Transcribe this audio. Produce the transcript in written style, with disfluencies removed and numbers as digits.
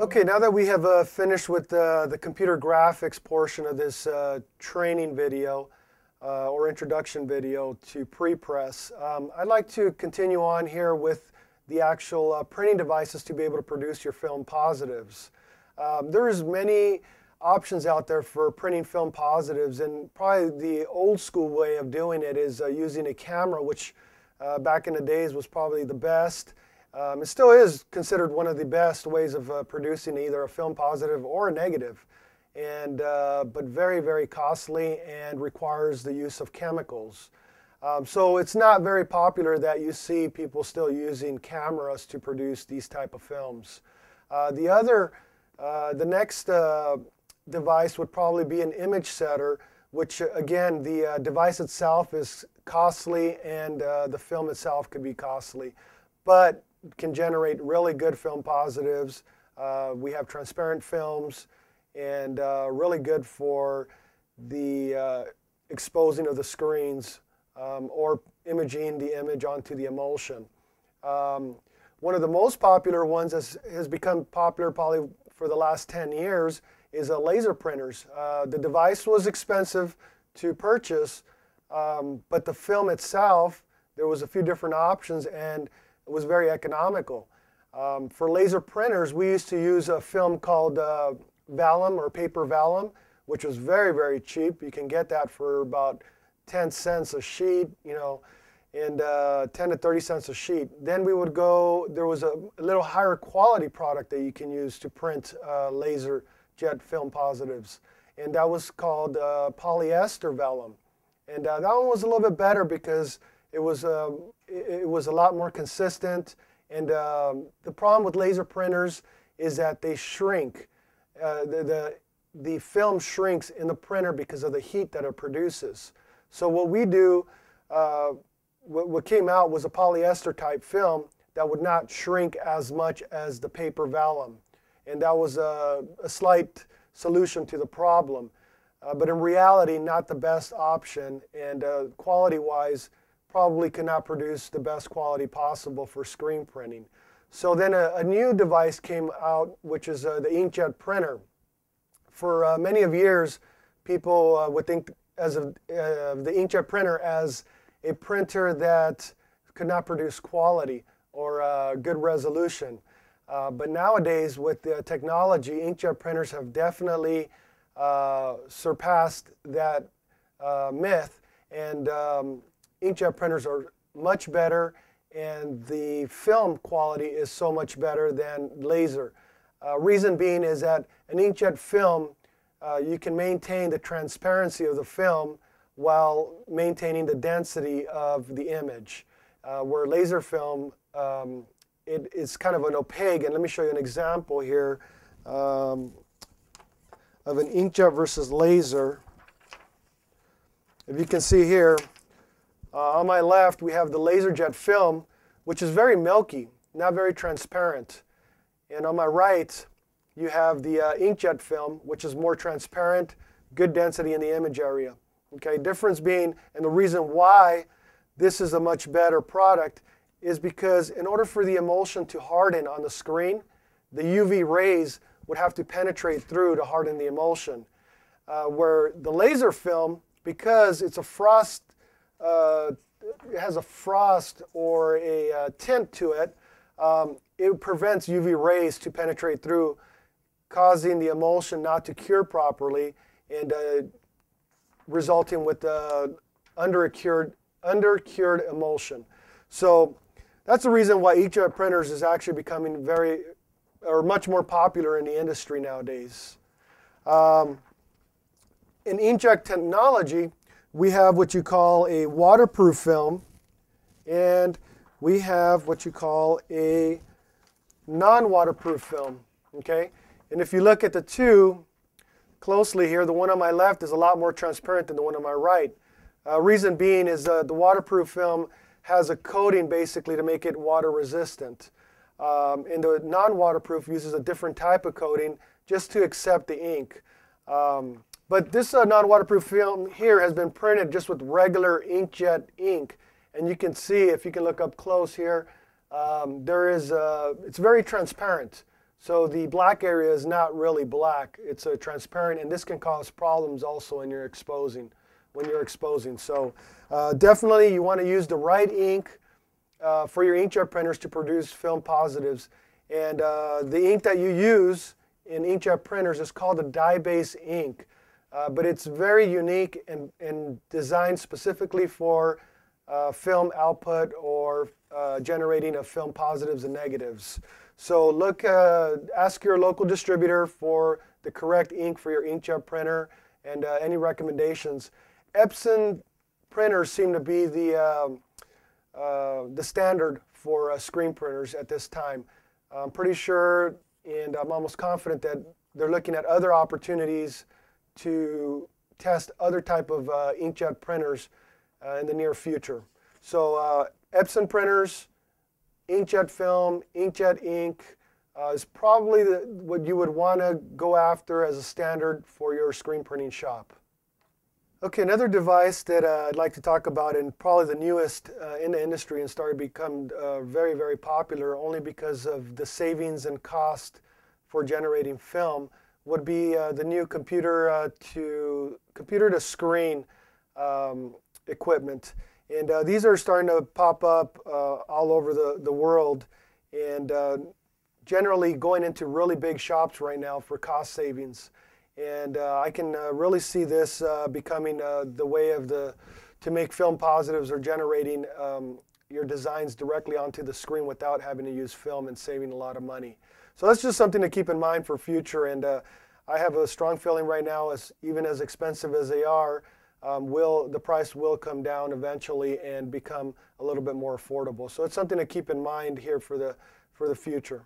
Okay, now that we have finished with the computer graphics portion of this training video or introduction video to prepress, I'd like to continue on here with the actual printing devices to be able to produce your film positives. There's many options out there for printing film positives, and probably the old school way of doing it is using a camera, which back in the days was probably the best. It still is considered one of the best ways of producing either a film positive or a negative, and but very, very costly and requires the use of chemicals. So it's not very popular that you see people still using cameras to produce these type of films. The next device would probably be an image setter, which again, the device itself is costly and the film itself could be costly, but can generate really good film positives. We have transparent films and really good for the exposing of the screens or imaging the image onto the emulsion. One of the most popular ones has become popular probably for the last 10 years is laser printers. The device was expensive to purchase, but the film itself, there was a few different options and it was very economical. For laser printers, we used to use a film called vellum or paper vellum, which was very, very cheap. You can get that for about 10 cents a sheet, you know, and 10 to 30 cents a sheet. Then we would go, there was a little higher quality product that you can use to print laser jet film positives, and that was called polyester vellum. And that one was a little bit better because it was a lot more consistent, and the problem with laser printers is that they shrink. The film shrinks in the printer because of the heat that it produces. So what we do, what came out was a polyester type film that would not shrink as much as the paper vellum, and that was a slight solution to the problem. But in reality, not the best option, and quality-wise, probably cannot produce the best quality possible for screen printing. So then a new device came out, which is the inkjet printer. For many of years, people would think of the inkjet printer as a printer that could not produce quality or good resolution. But nowadays, with the technology, inkjet printers have definitely surpassed that myth, and inkjet printers are much better, and the film quality is so much better than laser. Reason being is that an inkjet film, you can maintain the transparency of the film while maintaining the density of the image. Where laser film, it is kind of an opaque, and let me show you an example here of an inkjet versus laser. If you can see here, on my left, we have the LaserJet film, which is very milky, not very transparent. And on my right, you have the inkjet film, which is more transparent, good density in the image area. Okay, difference being, and the reason why this is a much better product is because in order for the emulsion to harden on the screen, the UV rays would have to penetrate through to harden the emulsion. Where the laser film, because it's a frost, it has a frost or a tint to it, it prevents UV rays to penetrate through, causing the emulsion not to cure properly and resulting with undercured emulsion. So that's the reason why inkjet printers is actually becoming much more popular in the industry nowadays. In inkjet technology, we have what you call a waterproof film, and we have what you call a non-waterproof film. Okay, and if you look at the two closely here, the one on my left is a lot more transparent than the one on my right. Reason being is the waterproof film has a coating basically to make it water resistant. And the non-waterproof uses a different type of coating just to accept the ink. But this non-waterproof film here has been printed just with regular inkjet ink. And you can see, if you can look up close here, it's very transparent. So the black area is not really black. It's a transparent, and this can cause problems also when you're exposing. So definitely you want to use the right ink for your inkjet printers to produce film positives. And the ink that you use in inkjet printers is called a dye-based ink. But it's very unique and designed specifically for film output or generating of film positives and negatives. So ask your local distributor for the correct ink for your inkjet printer and any recommendations. Epson printers seem to be the standard for screen printers at this time. I'm pretty sure, and I'm almost confident that they're looking at other opportunities to test other type of inkjet printers in the near future. So Epson printers, inkjet film, inkjet ink is probably what you would want to go after as a standard for your screen printing shop. Okay, another device that I'd like to talk about, and probably the newest in the industry and started to become very, very popular only because of the savings and cost for generating film, would be the new computer to screen equipment. And these are starting to pop up all over the world, and generally going into really big shops right now for cost savings. And I can really see this becoming the way to make film positives or generating your designs directly onto the screen without having to use film and saving a lot of money. So that's just something to keep in mind for future. And I have a strong feeling right now, even as expensive as they are, the price will come down eventually and become a little bit more affordable. So it's something to keep in mind here for the future.